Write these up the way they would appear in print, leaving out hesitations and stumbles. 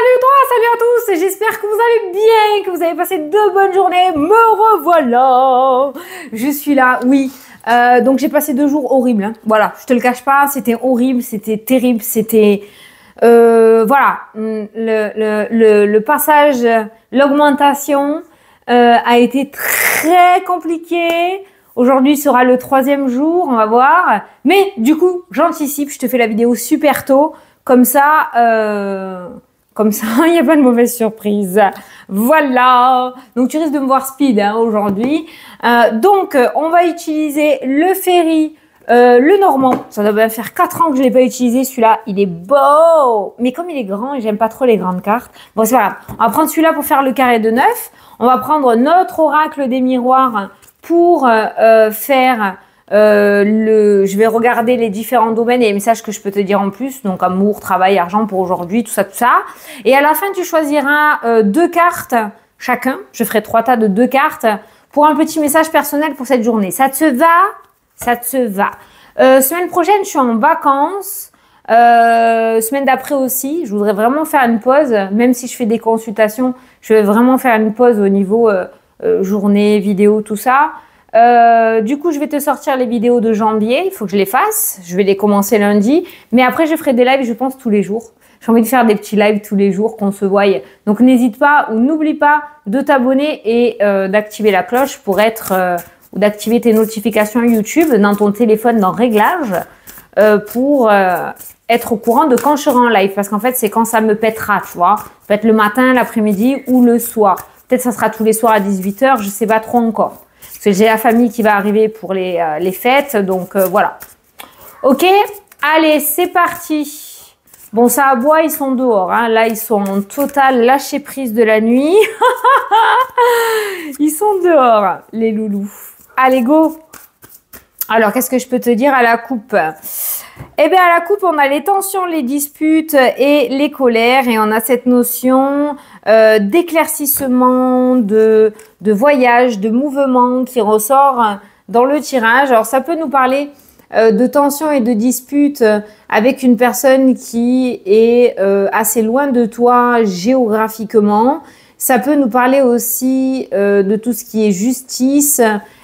Salut toi, salut à tous, j'espère que vous allez bien, que vous avez passé de bonnes journées. Me revoilà. Je suis là, oui. Donc j'ai passé 2 jours horribles. Hein. Voilà, je te le cache pas, c'était horrible, c'était terrible, c'était... voilà, le passage, l'augmentation a été très compliqué. Aujourd'hui sera le 3e jour, on va voir. Mais du coup, j'anticipe, je te fais la vidéo super tôt. Comme ça, il n'y a pas de mauvaise surprise. Voilà. Donc, tu risques de me voir speed hein, aujourd'hui. Donc, on va utiliser le ferry, le normand. Ça doit bien faire 4 ans que je ne l'ai pas utilisé. Celui-là, il est beau. Mais comme il est grand et j'aime pas trop les grandes cartes. Bon, c'est voilà. On va prendre celui-là pour faire le carré de 9. On va prendre notre oracle des miroirs pour faire... je vais regarder les différents domaines et les messages que je peux te dire en plus, donc amour, travail, argent pour aujourd'hui, tout ça, tout ça. Et à la fin, tu choisiras 2 cartes chacun. Je ferai 3 tas de 2 cartes pour un petit message personnel pour cette journée. Ça te va? Ça te va. Semaine prochaine, je suis en vacances. Semaine d'après aussi. Je voudrais vraiment faire une pause, même si je fais des consultations. Je vais vraiment faire une pause au niveau journée, vidéo, tout ça. Du coup, je vais te sortir les vidéos de janvier. Il faut que je les fasse. Je vais les commencer lundi. Mais après, je ferai des lives, je pense, tous les jours. J'ai envie de faire des petits lives tous les jours, qu'on se voie. Donc, n'hésite pas ou n'oublie pas de t'abonner et d'activer la cloche pour être... ou d'activer tes notifications YouTube dans ton téléphone dans Réglages pour être au courant de quand je serai en live. Parce qu'en fait, c'est quand ça me pètera, tu vois. Peut-être le matin, l'après-midi ou le soir. Peut-être ça sera tous les soirs à 18 h. Je sais pas trop encore. Parce que j'ai la famille qui va arriver pour les fêtes. Donc, voilà. Ok. Allez, c'est parti. Bon, ça aboie, ils sont dehors. Hein. Là, ils sont en total lâcher prise de la nuit. Ils sont dehors, les loulous. Allez, go. Alors, qu'est-ce que je peux te dire à la coupe? Eh bien, à la coupe, on a les tensions, les disputes et les colères. Et on a cette notion d'éclaircissement, de voyage, de mouvement qui ressort dans le tirage. Alors, ça peut nous parler de tensions et de disputes avec une personne qui est assez loin de toi géographiquement. Ça peut nous parler aussi de tout ce qui est justice.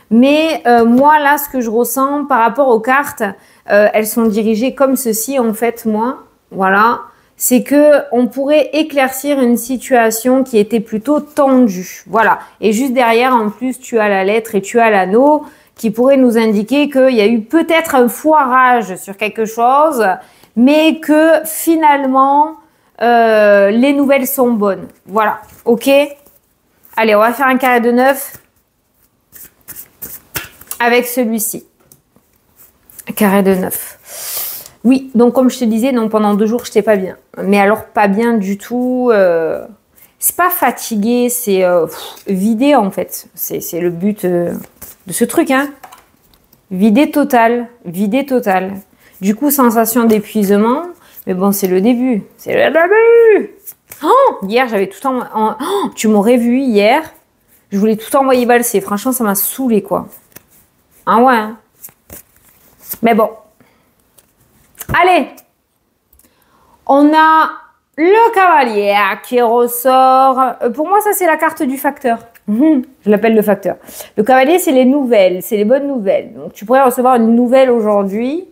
Mais moi, là, ce que je ressens par rapport aux cartes, elles sont dirigées comme ceci, en fait, moi. Voilà. C'est que on pourrait éclaircir une situation qui était plutôt tendue. Voilà. Et juste derrière, en plus, tu as la lettre et tu as l'anneau qui pourrait nous indiquer qu'il y a eu peut-être un foirage sur quelque chose, mais que finalement, les nouvelles sont bonnes. Voilà. OK? Allez, on va faire un carré de 9 avec celui-ci. Carré de 9. Oui, donc comme je te disais, donc pendant 2 jours, je n'étais pas bien. Mais alors, pas bien du tout. C'est pas fatigué, c'est vider en fait. C'est le but de ce truc. Hein. Vider total. Vider total. Du coup, sensation d'épuisement. Mais bon, c'est le début. C'est le début. Oh, hier, j'avais tout en... Oh, tu m'aurais vu hier. Je voulais tout envoyer valser. Franchement, ça m'a saoulé quoi. Ah ouais. Hein. Mais bon. Allez. On a le cavalier qui ressort. Pour moi, ça, c'est la carte du facteur. Je l'appelle le facteur. Le cavalier, c'est les nouvelles. C'est les bonnes nouvelles. Donc, tu pourrais recevoir une nouvelle aujourd'hui.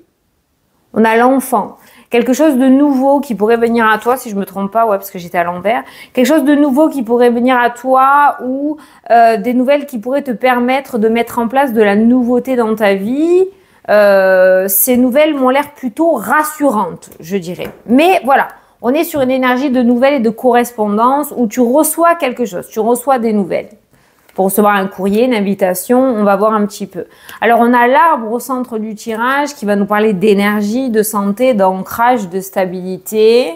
On a l'enfant. Quelque chose de nouveau qui pourrait venir à toi, si je me trompe pas, ouais, parce que j'étais à l'envers. Quelque chose de nouveau qui pourrait venir à toi ou des nouvelles qui pourraient te permettre de mettre en place de la nouveauté dans ta vie. Ces nouvelles m'ont l'air plutôt rassurantes, je dirais. Mais voilà, on est sur une énergie de nouvelles et de correspondance où tu reçois quelque chose, tu reçois des nouvelles. Pour recevoir un courrier, une invitation, on va voir un petit peu. Alors, on a l'arbre au centre du tirage qui va nous parler d'énergie, de santé, d'ancrage, de stabilité.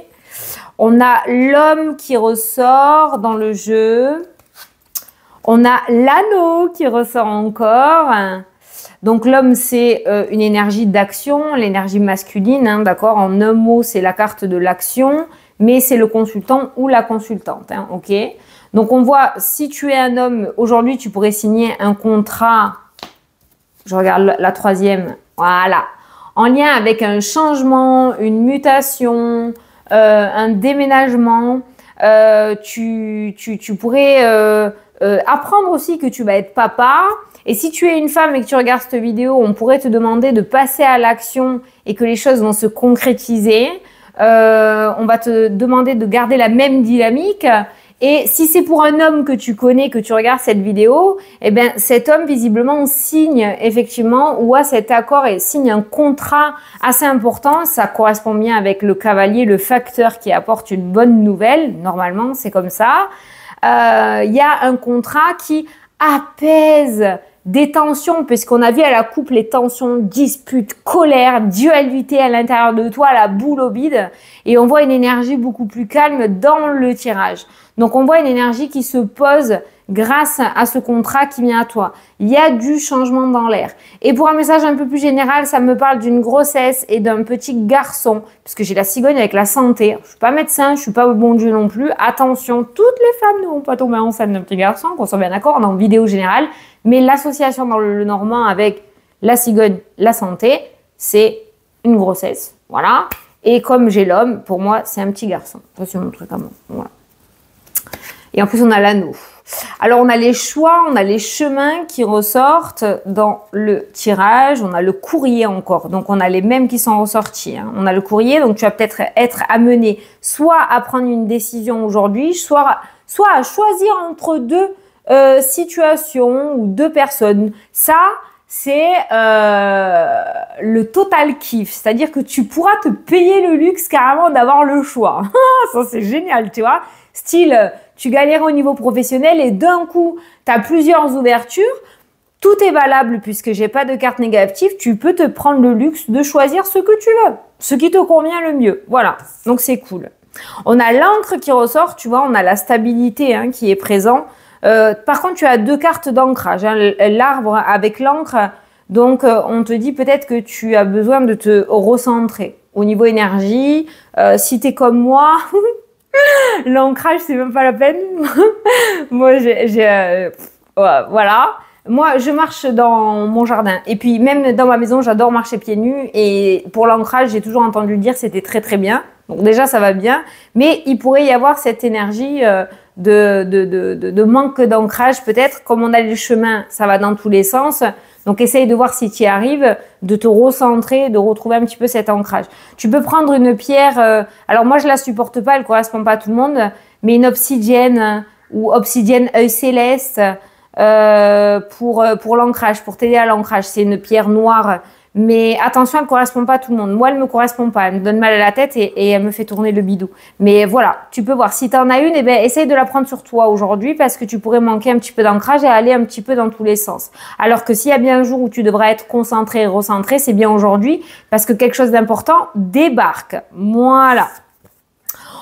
On a l'homme qui ressort dans le jeu. On a l'anneau qui ressort encore. Donc, l'homme, c'est une énergie d'action, l'énergie masculine, hein, d'accord? En un mot, c'est la carte de l'action, mais c'est le consultant ou la consultante, hein, ok? Donc, on voit, si tu es un homme, aujourd'hui, tu pourrais signer un contrat, je regarde la 3e, voilà, en lien avec un changement, une mutation, un déménagement, Tu pourrais apprendre aussi que tu vas être papa. Et si tu es une femme et que tu regardes cette vidéo, on pourrait te demander de passer à l'action et que les choses vont se concrétiser. On va te demander de garder la même dynamique. Et si c'est pour un homme que tu connais, que tu regardes cette vidéo, eh bien, cet homme, visiblement, signe effectivement ou a cet accord et signe un contrat assez important. Ça correspond bien avec le cavalier, le facteur qui apporte une bonne nouvelle. Normalement, c'est comme ça. Il y a un contrat qui apaise des tensions, puisqu'on a vu à la coupe les tensions, disputes, colère, dualité à l'intérieur de toi, la boule au bide, et on voit une énergie beaucoup plus calme dans le tirage. Donc on voit une énergie qui se pose grâce à ce contrat qui vient à toi. Il y a du changement dans l'air. Et pour un message un peu plus général, ça me parle d'une grossesse et d'un petit garçon, puisque j'ai la cigogne avec la santé. Je suis pas médecin, je suis pas bon Dieu non plus. Attention, toutes les femmes ne vont pas tomber enceintes d'un petit garçon, qu'on soit bien d'accord, on est en vidéo générale. Mais l'association dans le normand avec la cigogne, la santé, c'est une grossesse. Voilà. Et comme j'ai l'homme, pour moi, c'est un petit garçon. Ça, c'est mon truc à moi. Voilà. Et en plus, on a l'anneau. Alors, on a les choix, on a les chemins qui ressortent dans le tirage. On a le courrier encore. Donc, on a les mêmes qui sont ressortis. Hein. On a le courrier. Donc, tu vas peut-être être amené soit à prendre une décision aujourd'hui, soit à choisir entre deux situations ou deux personnes. Ça, c'est le total kiff. C'est-à-dire que tu pourras te payer le luxe carrément d'avoir le choix. Ça, c'est génial, tu vois. Style, tu galères au niveau professionnel et d'un coup, tu as plusieurs ouvertures. Tout est valable puisque j'ai pas de carte négative. Tu peux te prendre le luxe de choisir ce que tu veux, ce qui te convient le mieux. Voilà, donc c'est cool. On a l'encre qui ressort, tu vois, on a la stabilité hein, qui est présent. Par contre, tu as deux cartes d'ancrage, hein, l'arbre avec l'encre. Donc, on te dit peut-être que tu as besoin de te recentrer au niveau énergie. Si tu es comme moi... L'ancrage, c'est même pas la peine. Moi, voilà. Moi, je marche dans mon jardin. Et puis, même dans ma maison, j'adore marcher pieds nus. Et pour l'ancrage, j'ai toujours entendu dire que c'était très, très bien. Donc, déjà, ça va bien. Mais il pourrait y avoir cette énergie de manque d'ancrage, peut-être. Comme on a le chemin, ça va dans tous les sens. Donc, essaye de voir si tu y arrives, de te recentrer, de retrouver un petit peu cet ancrage. Tu peux prendre une pierre, alors moi je la supporte pas, elle correspond pas à tout le monde, mais une obsidienne ou obsidienne œil céleste pour l'ancrage, pour t'aider à l'ancrage. C'est une pierre noire, mais attention, elle correspond pas à tout le monde. Moi, elle me correspond pas, elle me donne mal à la tête et elle me fait tourner le bidou. Mais voilà, tu peux voir. Si tu en as une, eh ben, essaye de la prendre sur toi aujourd'hui parce que tu pourrais manquer un petit peu d'ancrage et aller un petit peu dans tous les sens. Alors que s'il y a bien un jour où tu devras être concentré et recentré, c'est bien aujourd'hui parce que quelque chose d'important débarque. Voilà.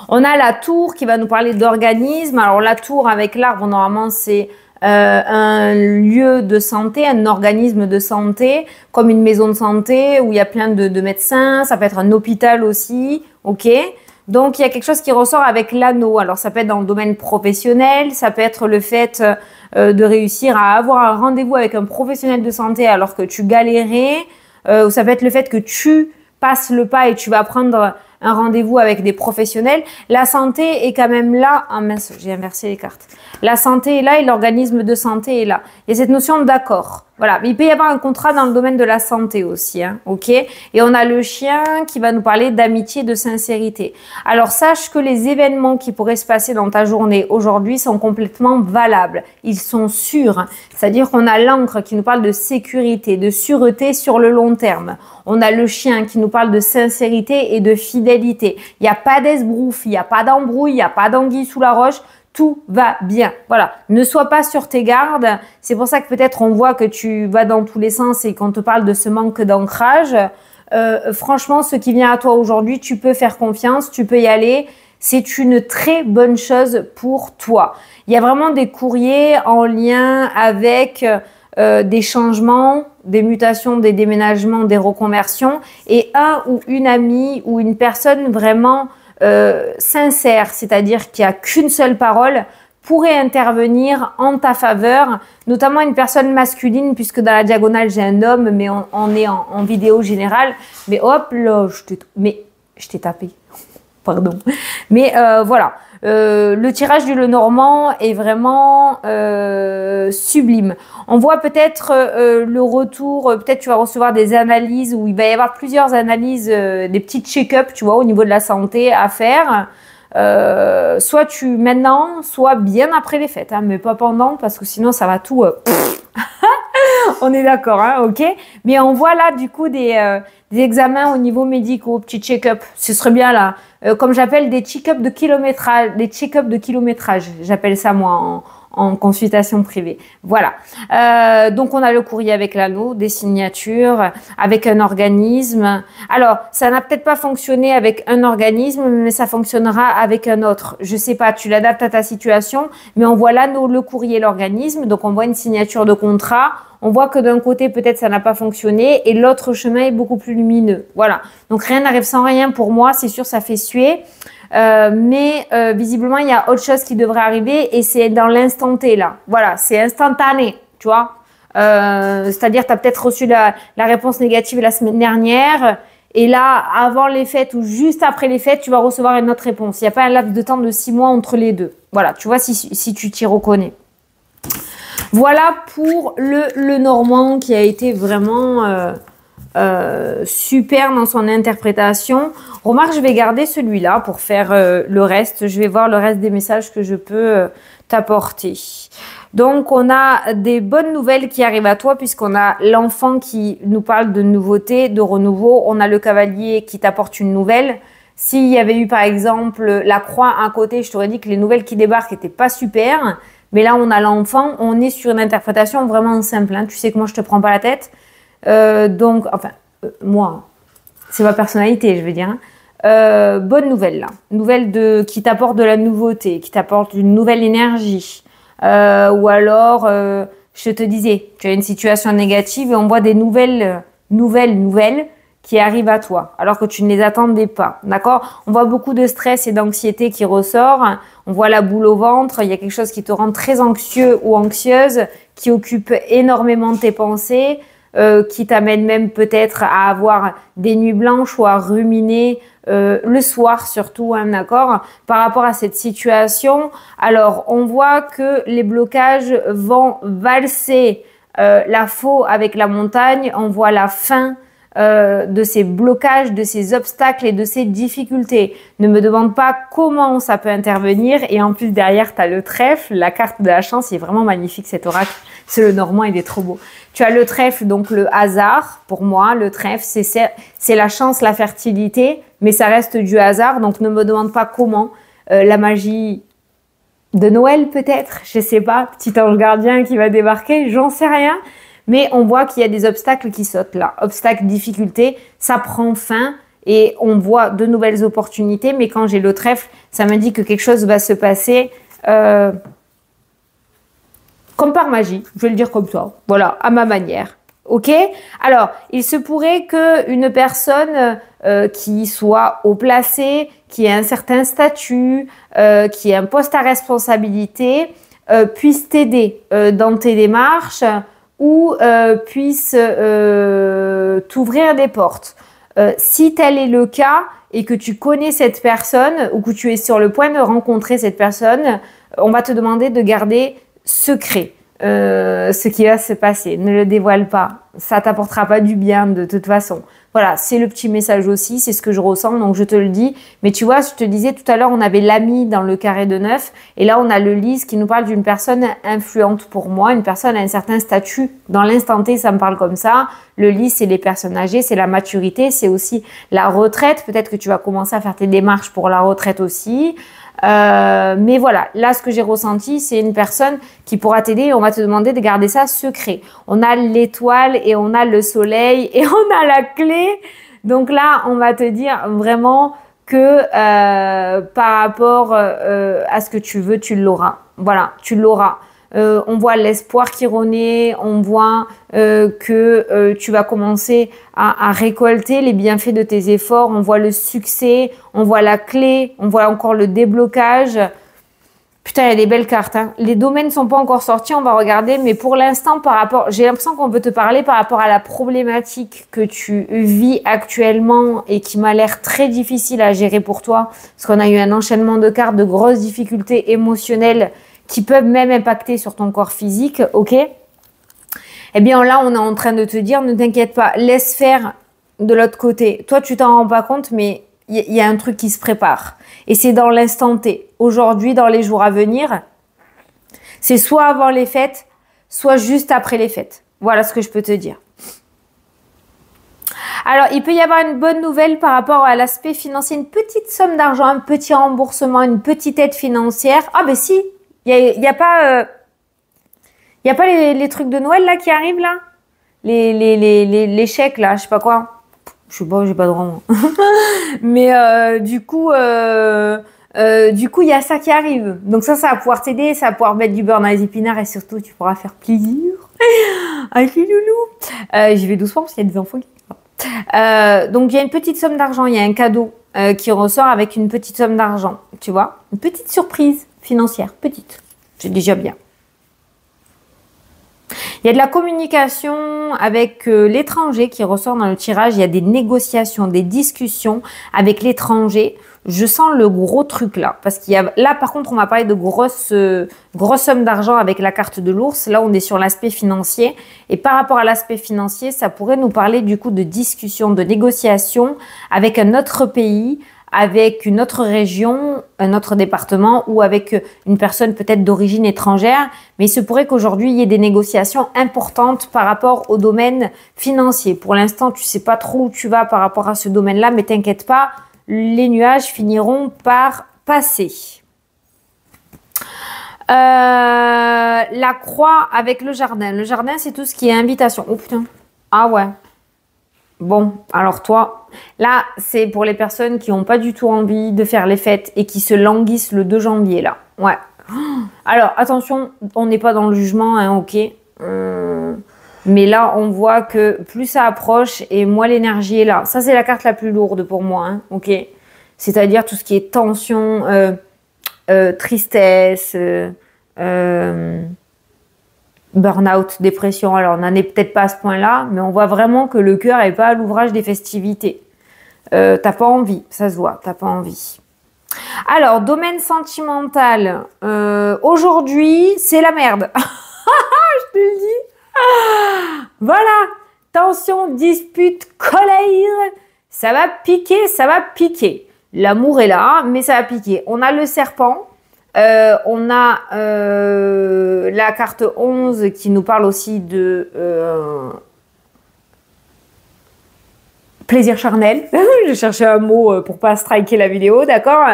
On a la tour qui va nous parler d'organisme. Alors la tour avec l'arbre, normalement, c'est... un lieu de santé, un organisme de santé, comme une maison de santé où il y a plein de médecins, ça peut être un hôpital aussi, ok? Donc, il y a quelque chose qui ressort avec l'anneau. Alors, ça peut être dans le domaine professionnel, ça peut être le fait de réussir à avoir un rendez-vous avec un professionnel de santé alors que tu galérais, ou ça peut être le fait que tu passes le pas et tu vas prendre un rendez-vous avec des professionnels. La santé est quand même là. Ah mince, j'ai inversé les cartes. La santé est là et l'organisme de santé est là. Il y a cette notion d'accord. Voilà, mais il peut y avoir un contrat dans le domaine de la santé aussi, hein, ok? Et on a le chien qui va nous parler d'amitié, de sincérité. Alors, sache que les événements qui pourraient se passer dans ta journée aujourd'hui sont complètement valables. Ils sont sûrs. C'est-à-dire qu'on a l'encre qui nous parle de sécurité, de sûreté sur le long terme. On a le chien qui nous parle de sincérité et de fidélité. Il n'y a pas d'esbrouf, il n'y a pas d'embrouille, il n'y a pas d'anguille sous la roche. Tout va bien. Voilà. Ne sois pas sur tes gardes. C'est pour ça que peut-être on voit que tu vas dans tous les sens et qu'on te parle de ce manque d'ancrage. Franchement, ce qui vient à toi aujourd'hui, tu peux faire confiance, tu peux y aller. C'est une très bonne chose pour toi. Il y a vraiment des courriers en lien avec des changements, des mutations, des déménagements, des reconversions et un ou une amie ou une personne vraiment sincère, c'est-à-dire qu'il n'y a qu'une seule parole, pourrait intervenir en ta faveur, notamment une personne masculine, puisque dans la diagonale j'ai un homme, mais on est en vidéo générale. Mais hop là, je t'ai tapé. Pardon. Mais voilà. Le tirage du Lenormand est vraiment sublime. On voit peut-être le retour, peut-être tu vas recevoir des analyses où il va y avoir plusieurs analyses, des petits check-up, tu vois, au niveau de la santé à faire. Soit maintenant, soit bien après les fêtes, hein, mais pas pendant parce que sinon ça va tout... On est d'accord, hein, ok. Mais on voit là du coup des examens au niveau médicaux, petits check-up. Ce serait bien là, comme j'appelle des check-up de kilométrage, j'appelle ça moi en consultation privée. Voilà. Donc on a le courrier avec l'anneau, des signatures, avec un organisme. Alors ça n'a peut-être pas fonctionné avec un organisme, mais ça fonctionnera avec un autre. Je sais pas, tu l'adaptes à ta situation, mais on voit l'anneau, le courrier, l'organisme. Donc on voit une signature de contrat. On voit que d'un côté, peut-être ça n'a pas fonctionné et l'autre chemin est beaucoup plus lumineux. Voilà. Donc rien n'arrive sans rien pour moi. C'est sûr, ça fait suer. Mais visiblement, il y a autre chose qui devrait arriver et c'est dans l'instant T là. Voilà, c'est instantané, tu vois. C'est-à-dire, tu as peut-être reçu la réponse négative la semaine dernière et là, avant les fêtes ou juste après les fêtes, tu vas recevoir une autre réponse. Il n'y a pas un laps de temps de 6 mois entre les deux. Voilà, tu vois si tu t'y reconnais. Voilà pour le Normand qui a été vraiment super dans son interprétation. Remarque, je vais garder celui-là pour faire le reste. Je vais voir le reste des messages que je peux t'apporter. Donc, on a des bonnes nouvelles qui arrivent à toi puisqu'on a l'enfant qui nous parle de nouveauté, de renouveau. On a le cavalier qui t'apporte une nouvelle. S'il y avait eu par exemple la croix à côté, je t'aurais dit que les nouvelles qui débarquent n'étaient pas super. Mais là, on a l'enfant, on est sur une interprétation vraiment simple. Hein. Tu sais que moi, je te prends pas la tête. Donc, enfin, moi, c'est ma personnalité, je veux dire. Hein. Bonne nouvelle, là. Nouvelle qui t'apporte de la nouveauté, qui t'apporte une nouvelle énergie. Ou alors, je te disais, tu as une situation négative et on voit des nouvelles qui arrivent à toi, alors que tu ne les attendais pas, d'accord? On voit beaucoup de stress et d'anxiété qui ressort, on voit la boule au ventre, il y a quelque chose qui te rend très anxieux ou anxieuse, qui occupe énormément tes pensées, qui t'amène même peut-être à avoir des nuits blanches ou à ruminer le soir surtout, hein, d'accord? Par rapport à cette situation, alors on voit que les blocages vont valser la faux avec la montagne, on voit la fin de ces blocages, de ces obstacles et de ces difficultés. Ne me demande pas comment ça peut intervenir. Et en plus, derrière, tu as le trèfle. La carte de la chance, il est vraiment magnifique, cet oracle. C'est le Normand, il est trop beau. Tu as le trèfle, donc le hasard. Pour moi, le trèfle, c'est la chance, la fertilité. Mais ça reste du hasard. Donc, ne me demande pas comment. La magie de Noël, peut-être. Je sais pas. Petit ange gardien qui va débarquer. J'en sais rien. Mais on voit qu'il y a des obstacles qui sautent là. Obstacles, difficultés, ça prend fin et on voit de nouvelles opportunités. Mais quand j'ai le trèfle, ça me dit que quelque chose va se passer comme par magie. Je vais le dire comme ça. Voilà, à ma manière. Ok? Alors, il se pourrait qu'une personne qui soit haut placée, qui ait un certain statut, qui ait un poste à responsabilité, puisse t'aider dans tes démarches, ou puisse t'ouvrir des portes. Si tel est le cas et que tu connais cette personne ou que tu es sur le point de rencontrer cette personne, on va te demander de garder secret ce qui va se passer. Ne le dévoile pas. Ça t'apportera pas du bien de toute façon. Voilà, c'est le petit message aussi, c'est ce que je ressens, donc je te le dis. Mais tu vois, je te disais tout à l'heure, on avait l'ami dans le carré de 9, et là on a le lys qui nous parle d'une personne influente pour moi, une personne à un certain statut. Dans l'instant T, ça me parle comme ça. Le lys, c'est les personnes âgées, c'est la maturité, c'est aussi la retraite. Peut-être que tu vas commencer à faire tes démarches pour la retraite aussi. Mais voilà, là ce que j'ai ressenti, c'est une personne qui pourra t'aider et on va te demander de garder ça secret. On a l'étoile et on a le soleil et on a la clé. Donc là, on va te dire vraiment que par rapport à ce que tu veux, tu l'auras. Voilà, tu l'auras. On voit l'espoir qui renaît, on voit que tu vas commencer à récolter les bienfaits de tes efforts, on voit le succès, on voit la clé, on voit encore le déblocage. Putain, il y a des belles cartes. Hein. Les domaines sont pas encore sortis, on va regarder. Mais pour l'instant, par rapport, j'ai l'impression qu'on peut te parler par rapport à la problématique que tu vis actuellement et qui m'a l'air très difficile à gérer pour toi. Parce qu'on a eu un enchaînement de cartes, de grosses difficultés émotionnelles qui peuvent même impacter sur ton corps physique. Ok? Eh bien là, on est en train de te dire, ne t'inquiète pas, laisse faire de l'autre côté. Toi, tu t'en rends pas compte, mais il y a un truc qui se prépare. Et c'est dans l'instant T. Aujourd'hui, dans les jours à venir, c'est soit avant les fêtes, soit juste après les fêtes. Voilà ce que je peux te dire. Alors, il peut y avoir une bonne nouvelle par rapport à l'aspect financier. Une petite somme d'argent, un petit remboursement, une petite aide financière. Ah ben si, il y a pas... Il n'y a pas les trucs de Noël là qui arrivent là? Les chèques là, je sais pas quoi. Je sais pas, j'ai pas de rang. Mais du coup, il y a ça qui arrive. Donc ça va pouvoir t'aider, ça va pouvoir mettre du beurre dans les épinards et surtout, tu pourras faire plaisir avec les loulous. J'y vais doucement parce qu'il y a des enfants qui... donc il y a une petite somme d'argent, il y a un cadeau qui ressort avec une petite somme d'argent, tu vois. Une petite surprise financière, petite. C'est déjà bien. Il y a de la communication avec l'étranger qui ressort dans le tirage. Il y a des négociations, des discussions avec l'étranger. Je sens le gros truc là. Parce qu'il y a là, par contre, on m'a parlé de grosses sommes d'argent avec la carte de l'ours. Là, on est sur l'aspect financier. Et par rapport à l'aspect financier, ça pourrait nous parler du coup de discussion, de négociation avec un autre pays, avec une autre région, un autre département ou avec une personne peut-être d'origine étrangère. Mais il se pourrait qu'aujourd'hui, il y ait des négociations importantes par rapport au domaine financier. Pour l'instant, tu sais pas trop où tu vas par rapport à ce domaine-là, mais t'inquiète pas, les nuages finiront par passer. La croix avec le jardin. Le jardin, c'est tout ce qui est invitation. Oh putain. Ah ouais. Bon, alors toi, là, c'est pour les personnes qui n'ont pas du tout envie de faire les fêtes et qui se languissent le 2 janvier, là. Ouais. Alors, attention, on n'est pas dans le jugement, hein, ok. Mais là, on voit que plus ça approche et moins l'énergie est là. Ça, c'est la carte la plus lourde pour moi, hein, ok. C'est-à-dire tout ce qui est tension, tristesse, burn-out, dépression. Alors, on n'en est peut-être pas à ce point-là, mais on voit vraiment que le cœur n'est pas à l'ouvrage des festivités. T'as pas envie, ça se voit, t'as pas envie. Alors, domaine sentimental. Aujourd'hui, c'est la merde. Je te le dis. Voilà. Tension, dispute, colère. Ça va piquer, ça va piquer. L'amour est là, mais ça va piquer. On a le serpent. On a la carte 11 qui nous parle aussi de plaisir charnel. J'ai cherché un mot pour pas striker la vidéo, d'accord.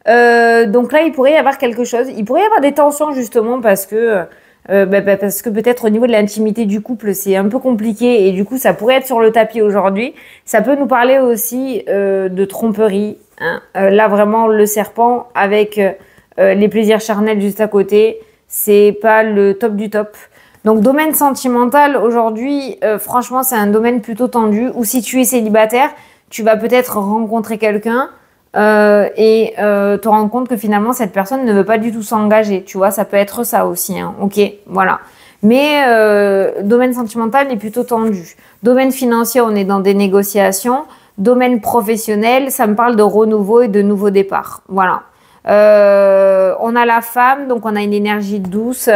Donc là, il pourrait y avoir quelque chose. Il pourrait y avoir des tensions justement parce que peut-être au niveau de l'intimité du couple, c'est un peu compliqué et du coup, ça pourrait être sur le tapis aujourd'hui. Ça peut nous parler aussi de tromperie. Hein. Là, vraiment, le serpent avec... les plaisirs charnels juste à côté, c'est pas le top du top. Donc, domaine sentimental, aujourd'hui, franchement, c'est un domaine plutôt tendu. Ou si tu es célibataire, tu vas peut-être rencontrer quelqu'un et te rendre compte que finalement, cette personne ne veut pas du tout s'engager. Tu vois, ça peut être ça aussi. Hein. Ok, voilà. Mais domaine sentimental est plutôt tendu. Domaine financier, on est dans des négociations. Domaine professionnel, ça me parle de renouveau et de nouveau départ. Voilà. On a la femme, donc on a une énergie douce.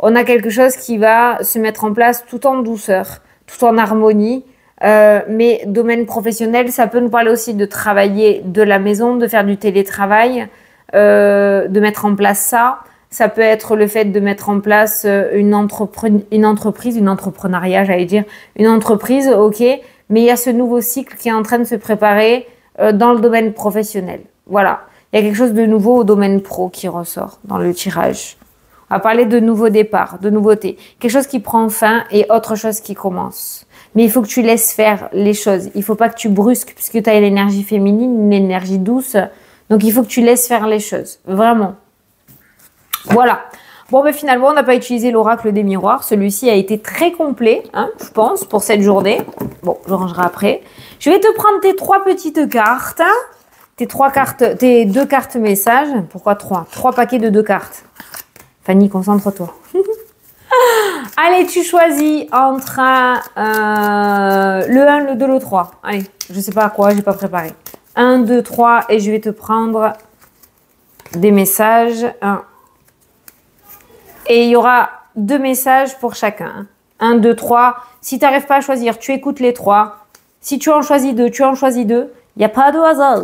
On a quelque chose qui va se mettre en place tout en douceur, tout en harmonie. Mais domaine professionnel, ça peut nous parler aussi de travailler de la maison, de faire du télétravail, de mettre en place ça. Ça peut être le fait de mettre en place une entrepreneuriat, j'allais dire, une entreprise, ok. Mais il y a ce nouveau cycle qui est en train de se préparer dans le domaine professionnel. Voilà. Il y a quelque chose de nouveau au domaine pro qui ressort dans le tirage. On va parler de nouveaux départs, de nouveautés. Quelque chose qui prend fin et autre chose qui commence. Mais il faut que tu laisses faire les choses. Il ne faut pas que tu brusques puisque tu as l'énergie féminine, une énergie douce. Donc, il faut que tu laisses faire les choses. Vraiment. Voilà. Bon, ben finalement, on n'a pas utilisé l'oracle des miroirs. Celui-ci a été très complet, hein, je pense, pour cette journée. Bon, je rangerai après. Je vais te prendre tes 3 petites cartes. Hein. tes 2 cartes messages. Pourquoi 3? 3 paquets de 2 cartes. Fanny, concentre-toi. Allez, tu choisis entre le 1, le 2, le 3. Allez, je sais pas à quoi, j'ai pas préparé. 1, 2, 3 et je vais te prendre des messages. 1. Et il y aura 2 messages pour chacun. 1, 2, 3. Si tu n'arrives pas à choisir, tu écoutes les 3. Si tu en choisis 2, tu en choisis 2. Il n'y a pas de hasard.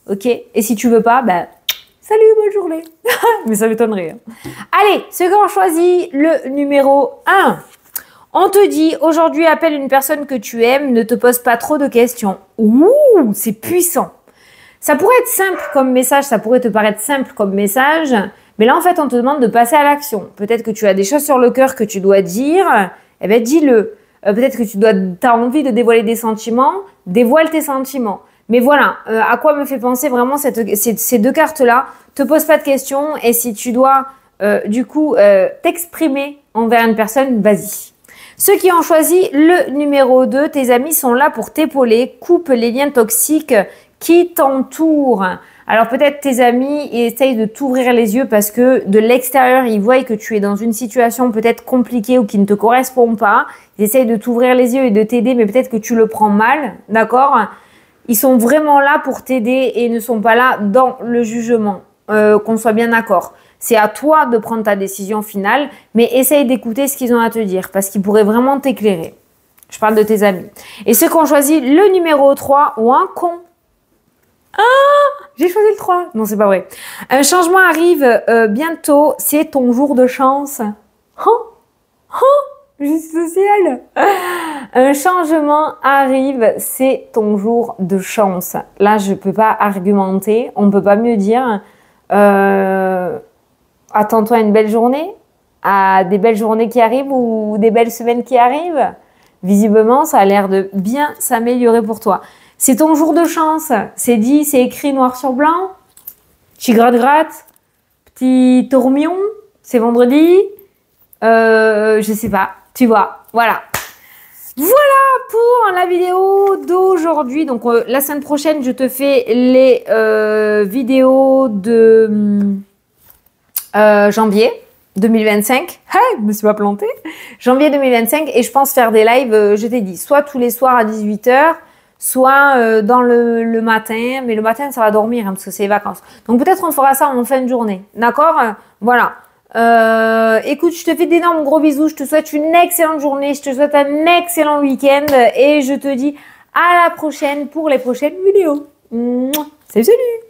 Ok? Et si tu veux pas, ben, salut, bonne journée. Mais ça m'étonnerait. Allez, ceux qui ont choisi le numéro 1. On te dit, aujourd'hui, appelle une personne que tu aimes, ne te pose pas trop de questions. Ouh, c'est puissant. Ça pourrait être simple comme message, ça pourrait te paraître simple comme message, mais là, en fait, on te demande de passer à l'action. Peut-être que tu as des choses sur le cœur que tu dois dire, eh bien, dis-le. Peut-être que tu as envie de dévoiler des sentiments, dévoile tes sentiments. Mais voilà, à quoi me fait penser vraiment ces 2 cartes-là? Te pose pas de questions et si tu dois, t'exprimer envers une personne, vas-y. Ceux qui ont choisi le numéro 2, tes amis sont là pour t'épauler, coupe les liens toxiques qui t'entourent. Alors peut-être tes amis essayent de t'ouvrir les yeux parce que de l'extérieur, ils voient que tu es dans une situation peut-être compliquée ou qui ne te correspond pas. Ils essayent de t'ouvrir les yeux et de t'aider, mais peut-être que tu le prends mal, d'accord? Ils sont vraiment là pour t'aider et ne sont pas là dans le jugement, qu'on soit bien d'accord. C'est à toi de prendre ta décision finale, mais essaye d'écouter ce qu'ils ont à te dire parce qu'ils pourraient vraiment t'éclairer. Je parle de tes amis. Et ceux qui ont choisi le numéro 3 ou un con. Ah, j'ai choisi le 3. Non, c'est pas vrai. Un changement arrive bientôt. C'est ton jour de chance. Juste social. Un changement arrive. C'est ton jour de chance. Là, je peux pas argumenter. On peut pas mieux dire. Attends-toi à une belle journée. À des belles journées qui arrivent ou des belles semaines qui arrivent. Visiblement, ça a l'air de bien s'améliorer pour toi. C'est ton jour de chance. C'est dit, c'est écrit noir sur blanc. Petit gratte-gratte. Petit tourmion. C'est vendredi. Je sais pas. Tu vois. Voilà. Voilà pour la vidéo d'aujourd'hui. Donc, la semaine prochaine, je te fais les vidéos de janvier 2025. Je me suis pas plantée. Janvier 2025. Et je pense faire des lives, je t'ai dit, soit tous les soirs à 18 h, soit dans le matin. Mais le matin, ça va dormir parce que c'est les vacances. Donc, peut-être on fera ça en fin de journée. D'accord? Voilà. Écoute, je te fais d'énormes gros bisous. Je te souhaite une excellente journée. Je te souhaite un excellent week-end. Et je te dis à la prochaine pour les prochaines vidéos. Salut, salut!